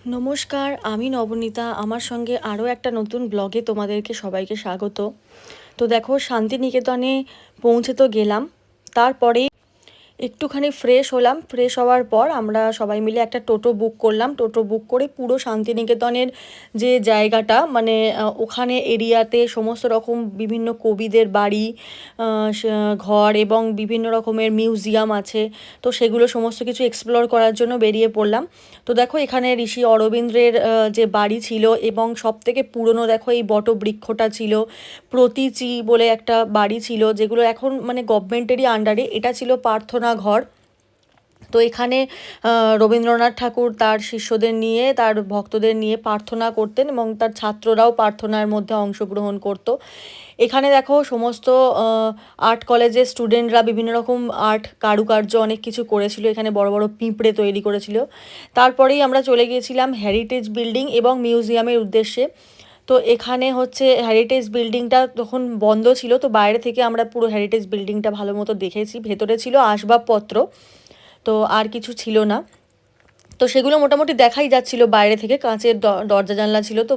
নমস্কার, আমি নবনীতা। আমার সঙ্গে আরও একটা নতুন ব্লগে তোমাদেরকে সবাইকে স্বাগত। তো দেখো, শান্তিনিকেতনে পৌঁছে তো গেলাম। তারপরে একটুখানি ফ্রেশ হলাম। ফ্রেশ হওয়ার পর আমরা সবাই মিলে একটা টোটো বুক করলাম। টোটো বুক করে পুরো শান্তিনিকেতনের যে জায়গাটা, মানে ওখানে এরিয়াতে সমস্ত রকম বিভিন্ন কবিদের বাড়ি, ঘর এবং বিভিন্ন রকমের মিউজিয়াম আছে। তো সেগুলো সমস্ত কিছু এক্সপ্লোর করার জন্য বেরিয়ে পড়লাম। তো দেখো, এখানে ঋষি অরবিন্দের যে বাড়ি ছিল এবং সবথেকে পুরনো দেখো এই বটবৃক্ষটা ছিল। প্রতীচি বলে একটা বাড়ি ছিল, যেগুলো এখন মানে গভর্নমেন্টেরই আন্ডারে। এটা ছিল প্রার্থনা ঘর। তো এখানে রবীন্দ্রনাথ ঠাকুর তার শিষ্যদের নিয়ে, তার ভক্তদের নিয়ে প্রার্থনা করতেন এবং তার ছাত্ররাও প্রার্থনার মধ্যে অংশগ্রহণ করতো। এখানে দেখো সমস্ত আর্ট কলেজের স্টুডেন্টরা বিভিন্ন রকম আর্ট কারুকার্য অনেক কিছু করেছিল। এখানে বড় বড় পিঁপড়ে তৈরি করেছিল। তারপরেই আমরা চলে গিয়েছিলাম হেরিটেজ বিল্ডিং এবং মিউজিয়ামের উদ্দেশ্যে। তো এখানে হচ্ছে হেরিটেজ বিল্ডিংটা তখন বন্ধ ছিল, তো বাইরে থেকে আমরা পুরো হেরিটেজ বিল্ডিংটা ভালো মতো দেখেছি। ভেতরে ছিল আসবাবপত্র, তো আর কিছু ছিল না। তো সেগুলো মোটামুটি দেখাই যাচ্ছিল বাইরে থেকে, কাঁচের দরজা জানলা ছিল, তো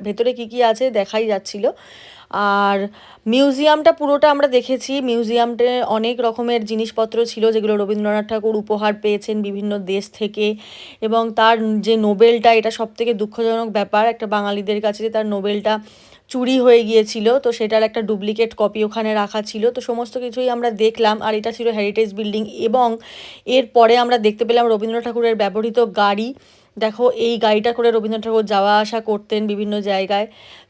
ভেতরে কী কী আছে দেখাই যাচ্ছিল। আর মিউজিয়ামটা পুরোটা আমরা দেখেছি। মিউজিয়ামটা অনেক রকমের জিনিসপত্র ছিল, যেগুলো রবীন্দ্রনাথ ঠাকুর উপহার পেয়েছেন বিভিন্ন দেশ থেকে। এবং তার যে নোবেলটা, এটা সবথেকে দুঃখজনক ব্যাপার একটা বাঙালিদের কাছে, যে তার নোবেলটা চুরি হয়ে গিয়েছিল। তো সেটার একটা ডুপ্লিকেট কপি ওখানে রাখা ছিল। তো সমস্ত কিছুই আমরা দেখলাম। আর এটা ছিল হেরিটেজ বিল্ডিং। এবং এরপরে আমরা দেখতে পেলাম রবীন্দ্রনাথ ঠাকুরের ব্যবহৃত গাড়ি। দেখো, এই গাড়িটা করে রবীন্দ্রনাথ ঠাকুর যাওয়া আসা করতেন বিভিন্ন জায়গায়।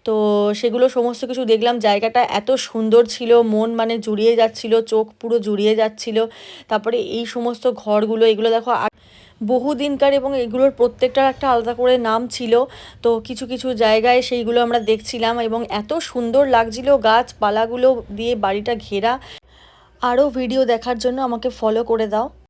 তো সেগুলো সমস্ত কিছু দেখলাম। জায়গাটা এত সুন্দর ছিল, মন মানে জুড়িয়ে যাচ্ছিল, চোখ পুরো জুড়িয়ে যাচ্ছিল। তারপরে এই সমস্ত ঘরগুলো, এগুলো দেখো বহুদিনকার, এবং এগুলোর প্রত্যেকটার একটা আলাদা করে নাম ছিল। তো কিছু কিছু জায়গায় সেইগুলো আমরা দেখছিলাম এবং এত সুন্দর লাগছিল গাছপালাগুলো দিয়ে বাড়িটা ঘেরা। আরও ভিডিও দেখার জন্য আমাকে ফলো করে দাও।